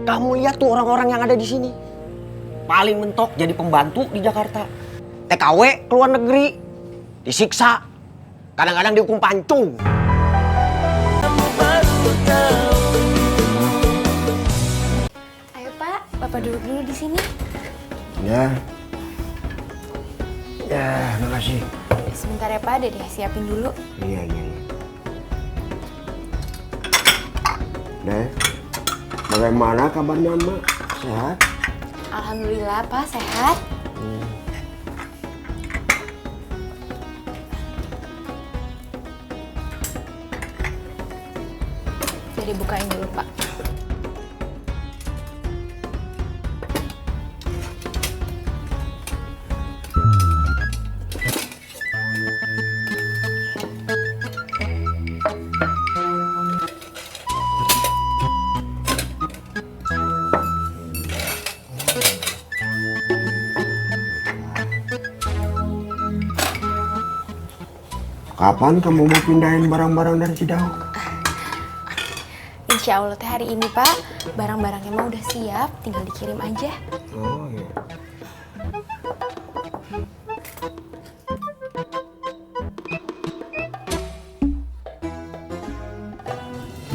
Kamu lihat tuh orang-orang yang ada di sini. Paling mentok jadi pembantu di Jakarta. TKW ke luar negeri. Disiksa. Kadang-kadang dihukum pancung. Ayo Pak, Bapak duduk dulu di sini. Ya. Ya, makasih. Sebentar ya Pak, Dede siapin dulu. Iya. Deh, bagaimana kabarnya Mak? Sehat? Alhamdulillah Pak, sehat. Jadi bukain dulu Pak. Kapan kamu mau pindahin barang-barang dari Cidahu? Insya Allah teh hari ini Pak, barang-barangnya mah udah siap, tinggal dikirim aja. Oh iya.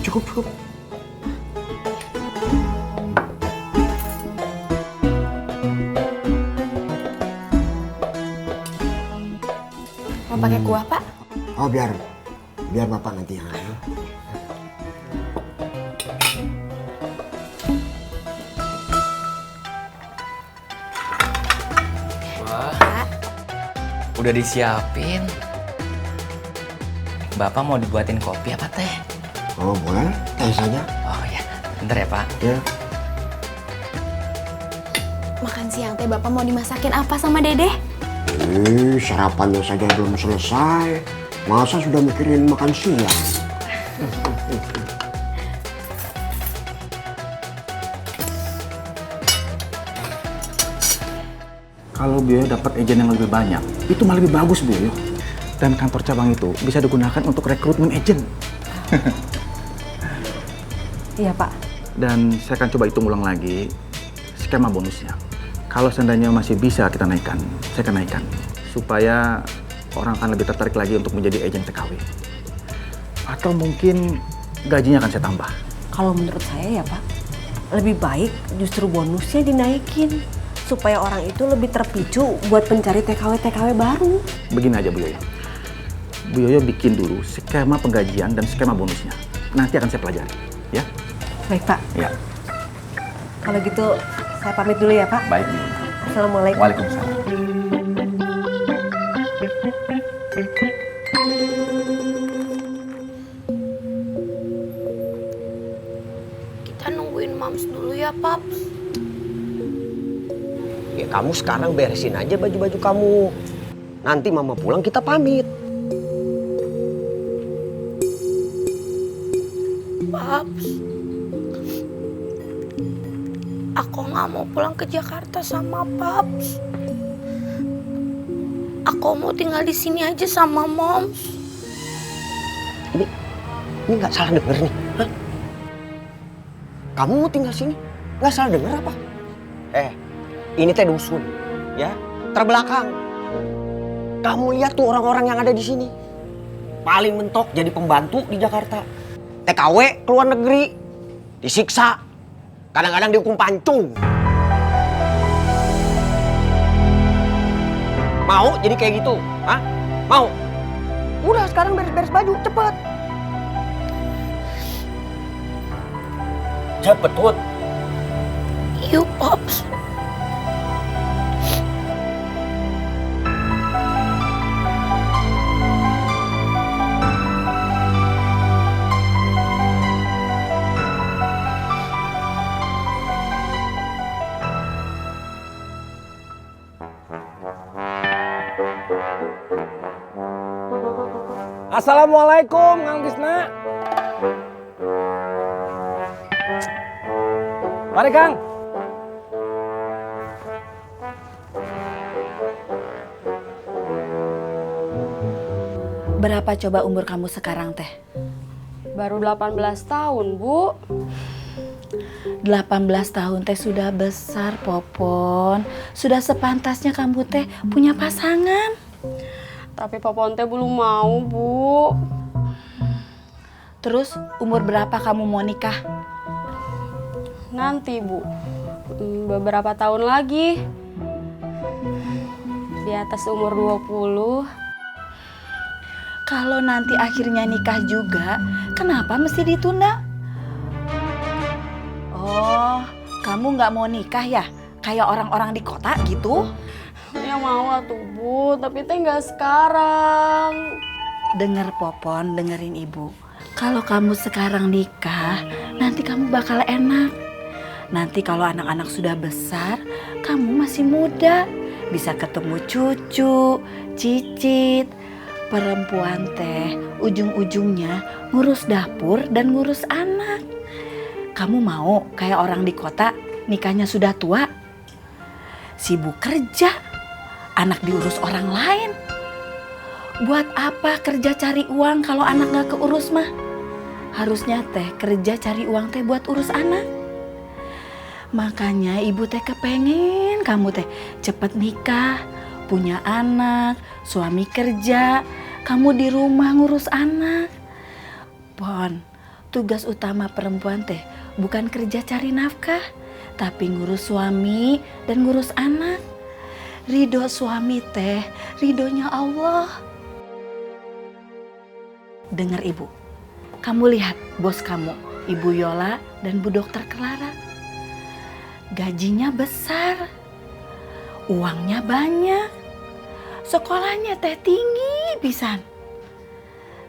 Cukup. Mau pakai kuah Pak? Oh biar Bapak nanti yang ambil. Wah, Pak, udah disiapin. Bapak mau dibuatin kopi apa teh? Oh boleh, teh saja. Oh ya, bentar ya Pak. Ya. makan siang teh Bapak mau dimasakin apa sama Dedeh? Sarapannya saja belum selesai. Masa sudah mikirin makan siang? Kalau Bioyo dapat agent yang lebih banyak, itu malah lebih bagus Bioyo. Dan kantor cabang itu bisa digunakan untuk rekrutmen agent. Iya Pak. Dan saya akan coba hitung ulang lagi skema bonusnya. Kalau seandainya masih bisa kita naikkan, saya akan naikkan. Supaya orang akan lebih tertarik lagi untuk menjadi agen TKW. Atau mungkin gajinya akan saya tambah. Kalau menurut saya ya Pak, lebih baik justru bonusnya dinaikin. Supaya orang itu lebih terpicu buat mencari TKW-TKW baru. Begini aja Bu Yoyo. Bu Yoyo bikin dulu skema penggajian dan skema bonusnya. Nanti akan saya pelajari, ya? Baik Pak. Ya. Kalau gitu saya pamit dulu ya Pak. Baik Bu Yoyo. Assalamualaikum. Waalaikumsalam. Kita nungguin Mams dulu ya Paps. Ya kamu sekarang beresin aja baju-baju kamu. Nanti Mama pulang kita pamit. Paps, aku nggak mau pulang ke Jakarta sama Paps. Aku mau tinggal di sini aja sama Moms. Ini nggak salah denger nih. Hah? Kamu mau tinggal sini? Nggak salah denger apa? Ini teh dusun, ya, terbelakang. Kamu lihat tuh orang-orang yang ada di sini. Paling mentok jadi pembantu di Jakarta. TKW ke luar negeri. Disiksa. Kadang-kadang dihukum pancung. Mau jadi kayak gitu? Hah? Mau? Udah sekarang beres-beres baju, cepet. Cepet, Tut. Yuk, Paps. Assalamualaikum, Kang Tisna. Mari, Kang. Berapa coba umur kamu sekarang teh? Baru 18 tahun, Bu. 18 tahun teh sudah besar, Popon. Sudah sepantasnya kamu teh punya pasangan. Tapi Popon teh belum mau, Bu. Terus umur berapa kamu mau nikah? Nanti, Bu. Beberapa tahun lagi. Di atas umur 20. Kalau nanti akhirnya nikah juga, kenapa mesti ditunda? Oh, kamu nggak mau nikah ya? Kayak orang-orang di kota gitu? Ya mau atuh, Bu. Tapi teh nggak sekarang. Dengar Popon, dengerin ibu. Kalau kamu sekarang nikah, nanti kamu bakal enak. Nanti kalau anak-anak sudah besar, kamu masih muda. Bisa ketemu cucu, cicit. Perempuan teh ujung-ujungnya ngurus dapur dan ngurus anak. Kamu mau kayak orang di kota nikahnya sudah tua? Sibuk kerja, anak diurus orang lain. Buat apa kerja cari uang kalau anak gak keurus mah? Harusnya teh kerja cari uang teh buat urus anak. Makanya ibu teh kepengen kamu teh cepet nikah, punya anak, suami kerja, kamu di rumah ngurus anak. Pon, tugas utama perempuan teh bukan kerja cari nafkah, tapi ngurus suami dan ngurus anak. Ridho suami teh, ridhonya Allah. Dengar ibu, kamu lihat bos kamu, Ibu Yola dan Bu Dokter Clara. Gajinya besar, uangnya banyak, sekolahnya teh tinggi pisan.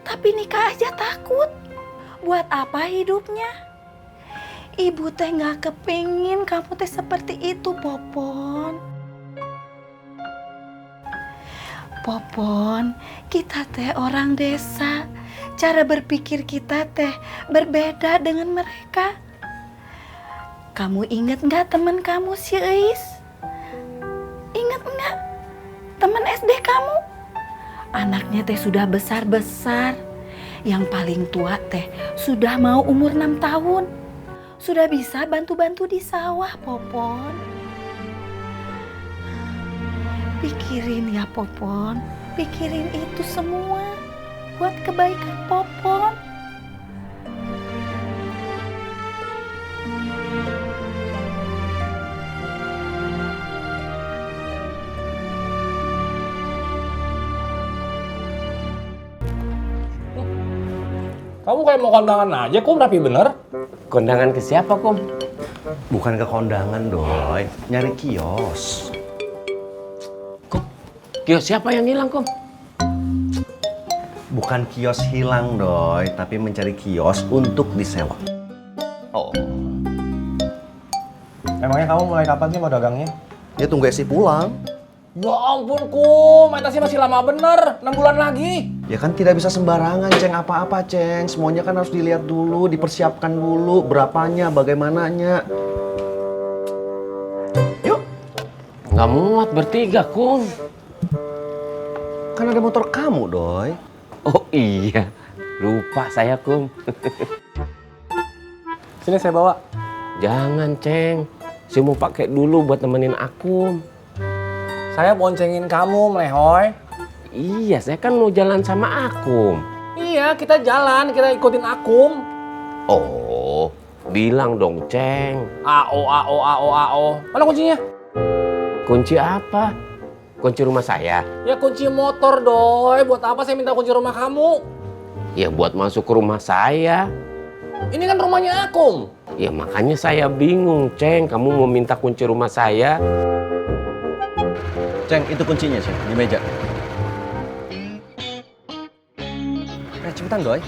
Tapi nikah aja takut. Buat apa hidupnya? Ibu teh gak kepingin kamu teh seperti itu, Popon. Popon, kita teh orang desa. Cara berpikir kita teh berbeda dengan mereka. Kamu inget gak teman kamu si Eis? Ingat gak? Teman SD kamu? Anaknya teh sudah besar-besar. Yang paling tua teh sudah mau umur 6 tahun. Sudah bisa bantu-bantu di sawah, Popon. Pikirin ya, Popon. Pikirin itu semua buat kebaikan Popon. Kamu kayak mau kondangan aja, Kum, rapi bener. Kondangan ke siapa, Kum? Bukan ke kondangan, Doi. Nyari kios. Kum, kios siapa yang hilang, Kum? Bukan kios hilang, Doi. Tapi mencari kios untuk disewa. Oh. Emangnya kamu mulai kapan sih mau dagangnya? Ya tunggu Esi pulang. Ya ampun, Kum. Maintasnya masih lama bener. 6 bulan lagi. Ya kan tidak bisa sembarangan, Ceng. Apa-apa, Ceng. Semuanya kan harus dilihat dulu, dipersiapkan dulu. Berapanya, bagaimananya. Yuk. Nggak muat bertiga, Kum. Kan ada motor kamu, Doi. Oh iya, lupa saya, Kum. Sini saya bawa. Jangan, Ceng. Saya mau pakai dulu buat nemenin Akum. Saya boncengin kamu, Melehoy. Iya, saya kan mau jalan sama Akum. Iya, kita jalan, kita ikutin Akum. Oh, bilang dong, Ceng. AO. Mana kuncinya? Kunci apa? Kunci rumah saya? Ya kunci motor, Doi. Buat apa saya minta kunci rumah kamu? Ya buat masuk ke rumah saya. Ini kan rumahnya Akum. Ya makanya saya bingung, Ceng. Kamu mau minta kunci rumah saya? Ceng, itu kuncinya, Ceng. Di meja. Cepetan, Doi.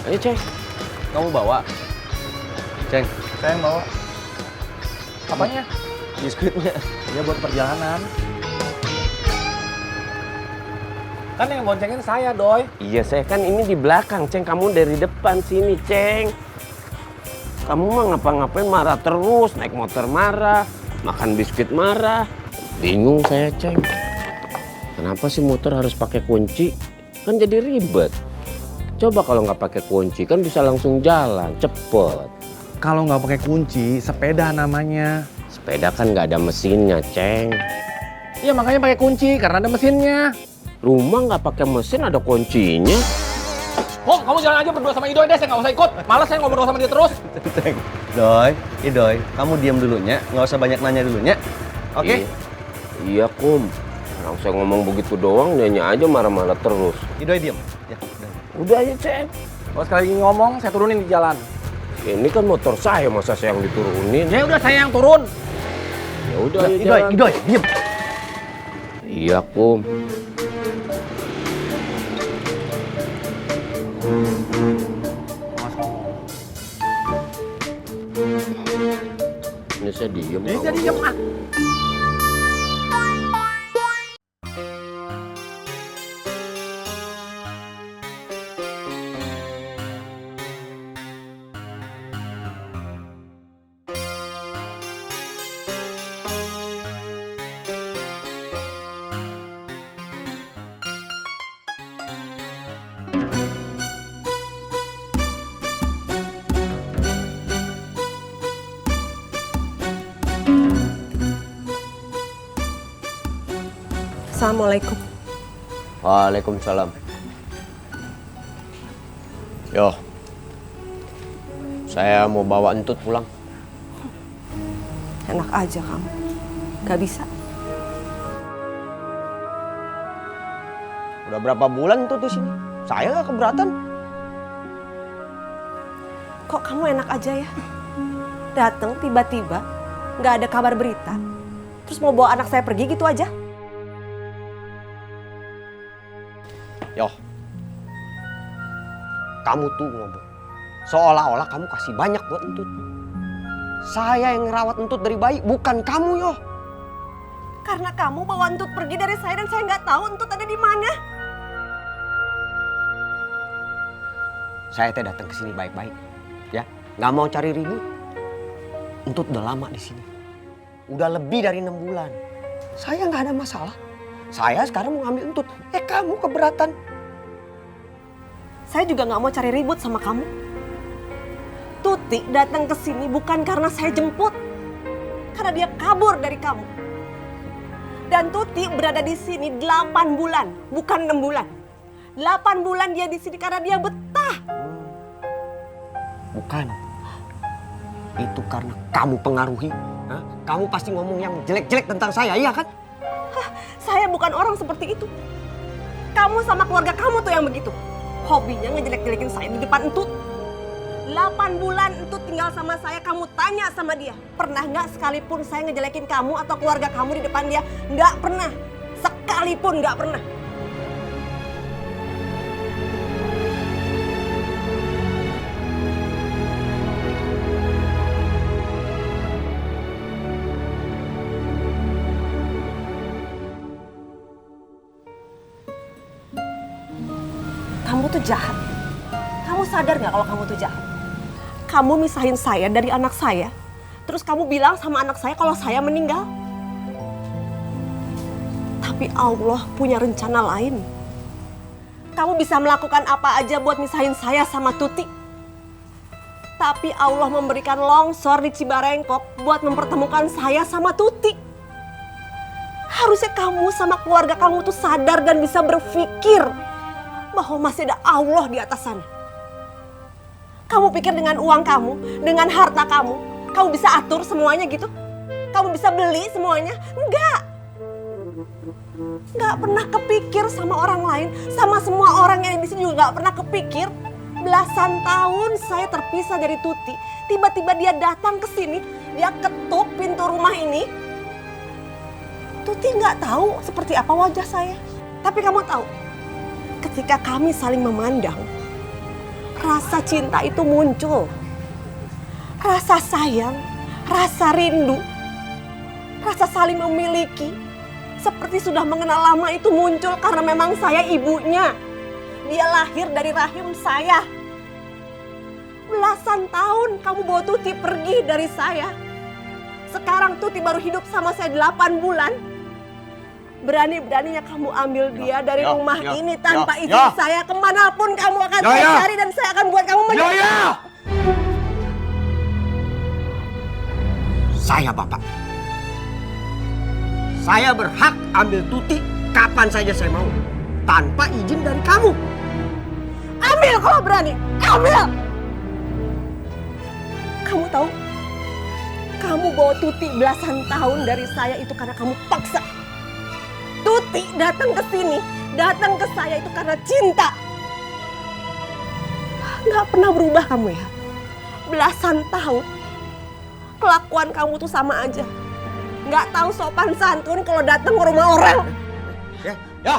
Ayo, Ceng. Kamu bawa. Ceng. Saya yang bawa. Apanya? Biskuitnya. Ya buat perjalanan. Kan yang boncengin saya, Doi. Iya, saya kan ini di belakang, Ceng. Kamu dari depan sini, Ceng. Kamu mah ngapa-ngapain marah terus. Naik motor marah, makan biskuit marah. Bingung saya, Ceng. Kenapa sih motor harus pakai kunci? Kan jadi ribet. Coba kalau nggak pakai kunci kan bisa langsung jalan, cepet. Kalau nggak pakai kunci, sepeda namanya. Sepeda kan nggak ada mesinnya, Ceng. Iya makanya pakai kunci karena ada mesinnya. Rumah nggak pakai mesin ada kuncinya. Oh, kamu jalan aja berdua sama Idoy deh, saya nggak usah ikut. Malas saya ngobrol sama dia terus. Ceng, Idoy, kamu diam dulunya, nggak usah banyak nanya dulunya. Oke? Iya, Kum. Orang saya ngomong begitu doang, dianya aja marah-marah terus. Idoy diam. Ya, Udah aja, Ceng. Kalau sekali lagi ngomong, saya turunin di jalan. Ini kan motor saya, masa saya yang diturunin? Ya udah saya yang turun. Ya udah aja. Idoy, diam. Iya, Kum. Ini saya diem. Jadi diem ah. Assalamualaikum. Waalaikumsalam. Yo, saya mau bawa Entut pulang. Enak aja kamu. Gak bisa. Udah berapa bulan tuh di sini? Saya nggak keberatan. Kok kamu enak aja ya? Datang tiba-tiba, nggak ada kabar berita. Terus mau bawa anak saya pergi gitu aja? Yo, kamu tuh ngomong seolah-olah kamu kasih banyak buat Entut. Saya yang ngerawat Entut dari bayi, bukan kamu, Yo. Karena kamu bawa Entut pergi dari saya dan saya nggak tahu Entut ada di mana. Saya teh datang ke sini baik-baik, ya, nggak mau cari ribut. Entut udah lama di sini, udah lebih dari 6 bulan. Saya nggak ada masalah. Saya sekarang mau ngambil Entut, kamu keberatan. Saya juga nggak mau cari ribut sama kamu. Tuti datang ke sini bukan karena saya jemput, karena dia kabur dari kamu. Dan Tuti berada di sini 8 bulan, bukan 6 bulan. 8 bulan dia di sini karena dia betah. Bukan, itu karena kamu pengaruhi. Kamu pasti ngomong yang jelek-jelek tentang saya, iya kan? Saya bukan orang seperti itu. Kamu sama keluarga kamu tuh yang begitu. Hobinya ngejelek-jelekin saya di depan Entut. 8 bulan Entut tinggal sama saya, kamu tanya sama dia. Pernah nggak sekalipun saya ngejelekin kamu atau keluarga kamu di depan dia? Nggak pernah. Sekalipun nggak pernah. Kamu tuh jahat. Kamu sadar gak kalau kamu tuh jahat? Kamu misahin saya dari anak saya. Terus kamu bilang sama anak saya kalau saya meninggal. Tapi Allah punya rencana lain. Kamu bisa melakukan apa aja buat misahin saya sama Tuti. Tapi Allah memberikan longsor di Cibarengkok buat mempertemukan saya sama Tuti. Harusnya kamu sama keluarga kamu tuh sadar dan bisa berpikir bahwa masih ada Allah di atas sana. Kamu pikir dengan uang kamu, dengan harta kamu, kamu bisa atur semuanya gitu? Kamu bisa beli semuanya? Enggak. Enggak pernah kepikir sama orang lain, sama semua orang yang di sini juga enggak pernah kepikir. Belasan tahun saya terpisah dari Tuti, tiba-tiba dia datang ke sini, dia ketuk pintu rumah ini. Tuti enggak tahu seperti apa wajah saya. Tapi kamu tahu, ketika kami saling memandang, rasa cinta itu muncul. Rasa sayang, rasa rindu, rasa saling memiliki. Seperti sudah mengenal lama itu muncul karena memang saya ibunya. Dia lahir dari rahim saya. Belasan tahun kamu bawa Tuti pergi dari saya. Sekarang Tuti baru hidup sama saya 8 bulan. Berani-beraninya kamu ambil dia dari rumah ini tanpa izin ya. saya. Kemanapun kamu akan Ya, saya ya. cari dan saya akan buat kamu menyesal. Ya. Saya bapak. Saya berhak ambil Tuti kapan saja saya mau. Tanpa izin dari kamu. Ambil kalau berani, ambil! Kamu tahu, kamu bawa Tuti belasan tahun dari saya itu karena kamu paksa. Tuti datang ke sini, datang ke saya itu karena cinta. Nggak pernah berubah kamu ya. Belasan tahun, kelakuan kamu tuh sama aja. Nggak tahu sopan santun kalau datang ke rumah orang. Ya.